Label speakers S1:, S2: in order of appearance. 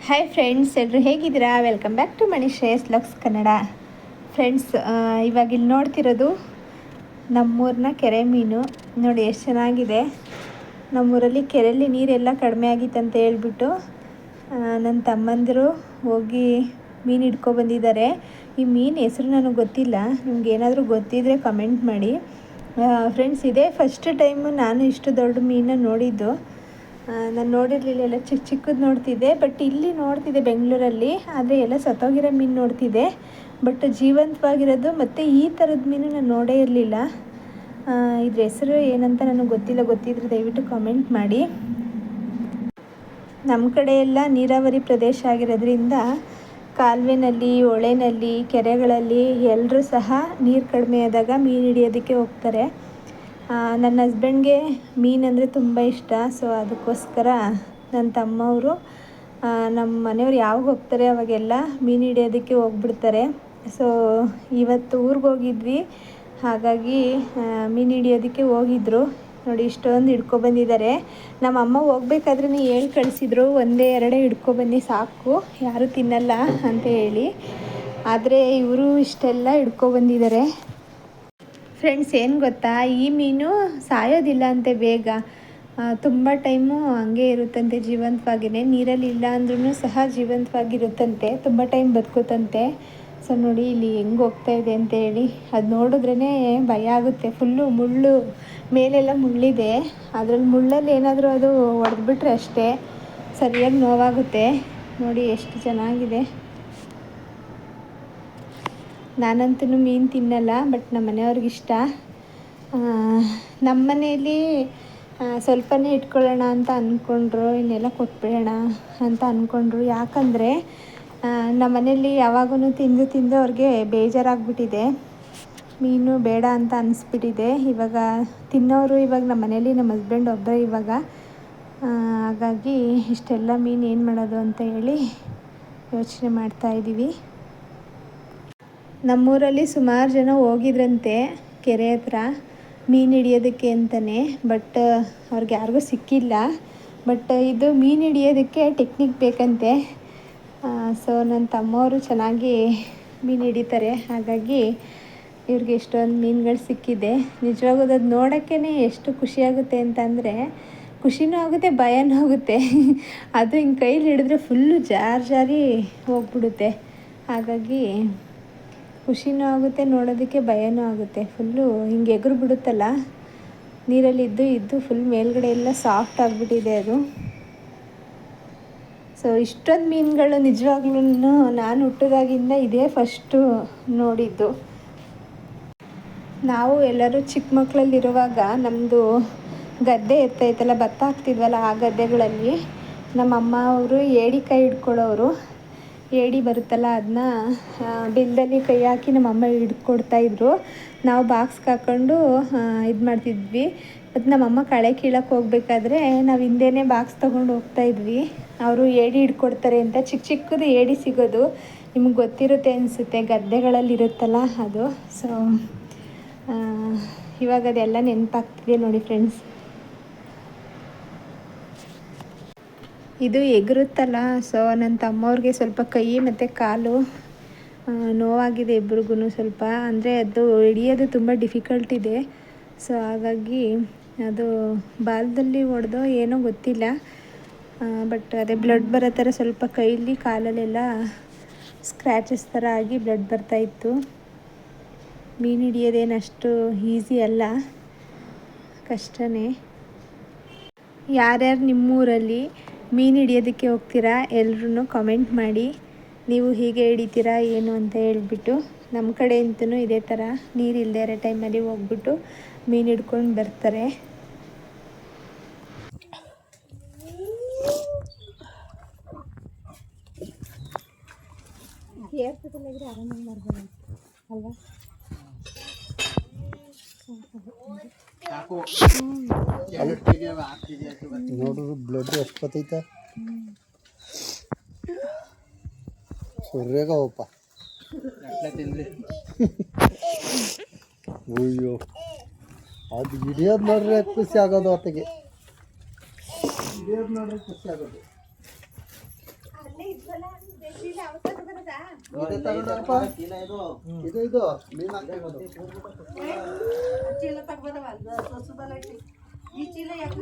S1: Hi friends, ಎಲ್ಲರೂ ಹೇಗಿದ್ದೀರಾ? Welcome back to Mani Shreyas vlogs Kannada. Friends, ಇವಾಗ ಇಲ್ಲಿ ನೋಡ್ತಿರೋದು ನಮ್ಮೂರಿನ ಕೆರೆ ಮೀನು. ನೋಡಿ ಎಷ್ಟು ಚೆನ್ನಾಗಿದೆ. ನಮ್ಮೂರಲ್ಲಿ ಕೆರೆಯಲ್ಲಿ ನೀರೆಲ್ಲ ಕಡಿಮೆ ಆಗಿತ್ತಂತ ಹೇಳ್ಬಿಟ್ಟು ನನ್ನ ತಮ್ಮಂದಿರು ಹೋಗಿ ಮೀನು ಹಿಡ್ಕೊಬಂದಿದ್ದಾರೆ. ಈ ಮೀನು ಹೆಸರು ನನಗೆ ಗೊತ್ತಿಲ್ಲ, ನಿಮ್ಗೆ ಏನಾದರೂ ಗೊತ್ತಿದ್ದರೆ ಕಮೆಂಟ್ ಮಾಡಿ. ಫ್ರೆಂಡ್ಸ್, ಇದೇ ಫಸ್ಟ್ ಟೈಮು ನಾನು ಇಷ್ಟು ದೊಡ್ಡ ಮೀನನ್ನು ನೋಡಿದ್ದು. ನಾನು ನೋಡಿರಲಿಲ್ಲ, ಎಲ್ಲ ಚಿಕ್ಕ ಚಿಕ್ಕದು ನೋಡ್ತಿದ್ದೆ. ಬಟ್ ಇಲ್ಲಿ ನೋಡ್ತಿದ್ದೆ ಬೆಂಗಳೂರಲ್ಲಿ, ಆದರೆ ಎಲ್ಲ ಸತ್ತೋಗಿರೋ ಮೀನು ನೋಡ್ತಿದ್ದೆ. ಬಟ್ ಜೀವಂತವಾಗಿರೋದು ಮತ್ತು ಈ ಥರದ ಮೀನು ನಾನು ನೋಡೇ ಇರಲಿಲ್ಲ. ಇದ್ರ ಹೆಸರು ಏನಂತ ನನಗೆ ಗೊತ್ತಿಲ್ಲ, ಗೊತ್ತಿದ್ರೆ ದಯವಿಟ್ಟು ಕಾಮೆಂಟ್ ಮಾಡಿ. ನಮ್ಮ ಕಡೆ ಎಲ್ಲ ನೀರಾವರಿ ಪ್ರದೇಶ ಆಗಿರೋದ್ರಿಂದ ಕಾಲುವೆನಲ್ಲಿ, ಹೊಳೆನಲ್ಲಿ, ಕೆರೆಗಳಲ್ಲಿ ಎಲ್ಲರೂ ಸಹ ನೀರು ಕಡಿಮೆ ಆದಾಗ ಮೀನು ಹಿಡಿಯೋದಕ್ಕೆ ಹೋಗ್ತಾರೆ. ನನ್ನ ಹಸ್ಬೆಂಡ್ಗೆ ಮೀನಂದರೆ ತುಂಬ ಇಷ್ಟ. ಸೊ ಅದಕ್ಕೋಸ್ಕರ ನನ್ನ ತಮ್ಮವರು, ನಮ್ಮ ಮನೆಯವ್ರು ಯಾವಾಗ ಹೋಗ್ತಾರೆ ಅವಾಗೆಲ್ಲ ಮೀನು ಹಿಡಿಯೋದಕ್ಕೆ ಹೋಗ್ಬಿಡ್ತಾರೆ. ಸೊ ಇವತ್ತು ಊರಿಗೆ ಹೋಗಿದ್ವಿ, ಹಾಗಾಗಿ ಮೀನು ಹಿಡಿಯೋದಕ್ಕೆ ಹೋಗಿದ್ರು. ನೋಡಿ ಇಷ್ಟೊಂದು ಹಿಡ್ಕೊಬಂದಿದ್ದಾರೆ. ನಮ್ಮ ಅಮ್ಮ ಹೋಗ್ಬೇಕಾದ್ರೂ ಹೇಳಿ ಕಳಿಸಿದ್ರು, ಒಂದೇ ಎರಡೇ ಹಿಡ್ಕೊಬನ್ನಿ ಸಾಕು, ಯಾರೂ ತಿನ್ನಲ್ಲ ಅಂತ ಹೇಳಿ. ಆದರೆ ಇವರು ಇಷ್ಟೆಲ್ಲ ಹಿಡ್ಕೊಬಂದಿದ್ದಾರೆ. ಫ್ರೆಂಡ್ಸ್, ಏನು ಗೊತ್ತಾ, ಈ ಮೀನು ಸಾಯೋದಿಲ್ಲ ಅಂತೆ ಬೇಗ. ತುಂಬ ಟೈಮು ಹಂಗೆ ಇರುತ್ತಂತೆ ಜೀವಂತವಾಗಿಯೇ. ನೀರಲ್ಲಿ ಇಲ್ಲ ಅಂದ್ರೂ ಸಹ ಜೀವಂತವಾಗಿರುತ್ತಂತೆ, ತುಂಬ ಟೈಮ್ ಬದುಕುತ್ತಂತೆ. ಸೊ ನೋಡಿ ಇಲ್ಲಿ ಹೆಂಗೆ ಹೋಗ್ತಾ ಇದೆ ಅಂತ ಹೇಳಿ, ಅದು ನೋಡಿದ್ರೇ ಭಯ ಆಗುತ್ತೆ. ಫುಲ್ಲು ಮುಳ್ಳು, ಮೇಲೆಲ್ಲ ಮುಳ್ಳಿದೆ. ಅದರಲ್ಲಿ ಮುಳ್ಳಲ್ಲಿ ಏನಾದರೂ ಅದು ಹೊಡೆದ್ಬಿಟ್ರೆ ಅಷ್ಟೇ, ಸರಿಯಾಗಿ ನೋವಾಗುತ್ತೆ. ನೋಡಿ ಎಷ್ಟು ಚೆನ್ನಾಗಿದೆ. ನಾನಂತೂ ಮೀನು ತಿನ್ನಲ್ಲ, ಬಟ್ ನಮ್ಮ ಮನೆಯವ್ರಿಗಿಷ್ಟ. ನಮ್ಮ ಮನೆಯಲ್ಲಿ ಸ್ವಲ್ಪನೇ ಇಟ್ಕೊಳ್ಳೋಣ ಅಂತ ಅಂದ್ಕೊಂಡ್ರು, ಇನ್ನೆಲ್ಲ ಕೊಟ್ಬಿಡೋಣ ಅಂತ ಅಂದ್ಕೊಂಡ್ರು. ಯಾಕಂದರೆ ನಮ್ಮ ಮನೆಯಲ್ಲಿ ಯಾವಾಗೂ ತಿಂದು ಅವ್ರಿಗೆ ಬೇಜಾರಾಗ್ಬಿಟ್ಟಿದೆ, ಮೀನು ಬೇಡ ಅಂತ ಅನಿಸ್ಬಿಟ್ಟಿದೆ. ಇವಾಗ ತಿನ್ನೋರು ಇವಾಗ ನಮ್ಮ ಮನೇಲಿ ನಮ್ಮ ಹಸ್ಬೆಂಡ್ ಒಬ್ಬರೇ ಇವಾಗ. ಹಾಗಾಗಿ ಇಷ್ಟೆಲ್ಲ ಮೀನು ಏನು ಮಾಡೋದು ಅಂತ ಹೇಳಿ ಯೋಚನೆ ಮಾಡ್ತಾಯಿದ್ದೀವಿ. ನಮ್ಮೂರಲ್ಲಿ ಸುಮಾರು ಜನ ಹೋಗಿದ್ರಂತೆ ಕೆರೆ ಹತ್ರ ಮೀನು ಹಿಡಿಯೋದಕ್ಕೆ ಅಂತಲೇ. ಬಟ್ ಅವ್ರಿಗೆ ಯಾರಿಗೂ ಸಿಕ್ಕಿಲ್ಲ. ಬಟ್ ಇದು ಮೀನು ಹಿಡಿಯೋದಕ್ಕೆ ಟೆಕ್ನಿಕ್ ಬೇಕಂತೆ. ಸೊ ನನ್ನ ತಮ್ಮವರು ಚೆನ್ನಾಗಿ ಮೀನು ಹಿಡಿತಾರೆ, ಹಾಗಾಗಿ ಇವ್ರಿಗೆ ಎಷ್ಟೊಂದು ಮೀನುಗಳು ಸಿಕ್ಕಿದೆ. ನಿಜವಾಗೂ ಅದು ನೋಡೋಕ್ಕೇ ಎಷ್ಟು ಖುಷಿಯಾಗುತ್ತೆ ಅಂತಂದರೆ, ಖುಷಿನೂ ಆಗುತ್ತೆ, ಭಯನೂ ಆಗುತ್ತೆ. ಅದು ಹಿಂಗೆ ಕೈಲಿ ಹಿಡಿದ್ರೆ ಫುಲ್ಲು ಜಾರಿ ಹೋಗ್ಬಿಡುತ್ತೆ. ಹಾಗಾಗಿ ಖುಷಿನೂ ಆಗುತ್ತೆ, ನೋಡೋದಕ್ಕೆ ಭಯನೂ ಆಗುತ್ತೆ. ಫುಲ್ಲು ಹಿಂಗೆ ಎಗರು ಬಿಡುತ್ತಲ್ಲ, ನೀರಲ್ಲಿ ಇದ್ದು ಫುಲ್ ಮೇಲ್ಗಡೆ ಎಲ್ಲ ಸಾಫ್ಟ್ ಆಗಿಬಿಟ್ಟಿದೆ ಅದು. ಸೊ ಇಷ್ಟೊಂದು ಮೀನುಗಳು ನಿಜವಾಗ್ಲೂ ನಾನು ಹುಟ್ಟಿದಾಗಿಂದ ಇದೇ ಫಸ್ಟು ನೋಡಿದ್ದು. ನಾವು ಎಲ್ಲರೂ ಚಿಕ್ಕ ಮಕ್ಕಳಲ್ಲಿರುವಾಗ ನಮ್ಮದು ಗದ್ದೆ ಇರ್ತೈತಲ್ಲ, ಭತ್ತ ಹಾಕ್ತಿದ್ವಲ್ಲ, ಆ ಗದ್ದೆಗಳಲ್ಲಿ ನಮ್ಮಮ್ಮ ಅವರು ಏಡಿಕಾಯಿ ಹಿಡ್ಕೊಳ್ಳೋರು. ಏಡಿ ಬರುತ್ತಲ್ಲ, ಅದನ್ನ ಬಿಲ್ಲದಲ್ಲಿ ಕೈ ಹಾಕಿ ನಮ್ಮಮ್ಮ ಹಿಡ್ಕೊಡ್ತಾಯಿದ್ರು. ನಾವು ಬಾಕ್ಸ್ಗೆ ಹಾಕ್ಕೊಂಡು ಇದು ಮಾಡ್ತಿದ್ವಿ. ಮತ್ತು ನಮ್ಮಮ್ಮ ಕಳೆ ಕೀಳಕ್ಕೆ ಹೋಗ್ಬೇಕಾದ್ರೆ ನಾವು ಹಿಂದೆಯೇ ಬಾಕ್ಸ್ ತೊಗೊಂಡು ಹೋಗ್ತಾಯಿದ್ವಿ. ಅವರು ಏಡಿ ಹಿಡ್ಕೊಡ್ತಾರೆ ಅಂತ. ಚಿಕ್ಕ ಚಿಕ್ಕದು ಏಡಿ ಸಿಗೋದು, ನಿಮಗೆ ಗೊತ್ತಿರುತ್ತೆ ಅನಿಸುತ್ತೆ, ಗದ್ದೆಗಳಲ್ಲಿ ಇರುತ್ತಲ್ಲ ಅದು. ಸೊ ಇವಾಗ ಅದೆಲ್ಲ ನೆನಪಾಗ್ತಿದೆ ನೋಡಿ ಫ್ರೆಂಡ್ಸ್. ಇದು ಎಗರುತ್ತಲ್ಲ, ಸೊ ನನ್ನ ತಮ್ಮವ್ರಿಗೆ ಸ್ವಲ್ಪ ಕೈ ಮತ್ತು ಕಾಲು ನೋವಾಗಿದೆ ಇಬ್ರಿಗೂ ಸ್ವಲ್ಪ. ಅಂದರೆ ಅದು ಹಿಡಿಯೋದು ತುಂಬ ಡಿಫಿಕಲ್ಟ್ ಇದೆ. ಸೊ ಹಾಗಾಗಿ ಅದು ಬಾಲದಲ್ಲಿ ಹೊಡೆದೋ ಏನೋ ಗೊತ್ತಿಲ್ಲ, ಬಟ್ ಅದೇ ಬ್ಲಡ್ ಬರೋ ಥರ ಸ್ವಲ್ಪ ಕೈಲಿ ಕಾಲಲ್ಲೆಲ್ಲ ಸ್ಕ್ರ್ಯಾಚಸ್ ಥರ ಆಗಿ ಬ್ಲಡ್ ಬರ್ತಾಯಿತ್ತು. ಮೀನು ಹಿಡಿಯೋದೇನು ಅಷ್ಟು ಈಸಿ ಅಲ್ಲ, ಕಷ್ಟನೇ. ಯಾರ್ಯಾರು ನಿಮ್ಮೂರಲ್ಲಿ ಮೀನು ಹಿಡಿಯೋದಕ್ಕೆ ಹೋಗ್ತೀರಾ ಎಲ್ಲರೂ ಕಾಮೆಂಟ್ ಮಾಡಿ. ನೀವು ಹೀಗೆ ಹಿಡಿತೀರಾ ಏನು ಅಂತ ಹೇಳ್ಬಿಟ್ಟು. ನಮ್ಮ ಕಡೆ ಅಂತೂ ಇದೇ ಥರ ನೀರಿಲ್ಲದೆ ಇರೋ ಟೈಮಲ್ಲಿ ಹೋಗ್ಬಿಟ್ಟು ಮೀನು ಹಿಡ್ಕೊಂಡು ಬರ್ತಾರೆ. ಏರ್ಪೋರ್ಟಲ್ಲಾಗಿದ್ರೆ ಆರಾಮಾಗಿ ಮಾಡ್ಬೋದು ಅಲ್ವಾ?
S2: ನೋಡ್ರಿ ಬ್ಲಡ್ ಎಷ್ಟು ಬತ್ತೈತೆ, ಸೊರ್ರೆಗವಪ್ಪ. ಅಯ್ಯೋ, ಅದು ಹಿಡಿಯೋದು ನೋಡ್ರಿ ಖುಷಿ ಆಗೋದು, ಹೊತ್ತಿಗೆ ಹಿಡಿಯೋದು ನೋಡ್ರಿ ಖುಷಿ ಆಗೋದು. ಇದೇ ತಗೊಂಡಪ್ಪ. ಇದು ಇದು ಮೀನು ಹಾಕ್ತಿರೋದು.
S3: ಚೀಲ ತಗೋದವ ಈ ಚೀಲ ಯಾಕೆ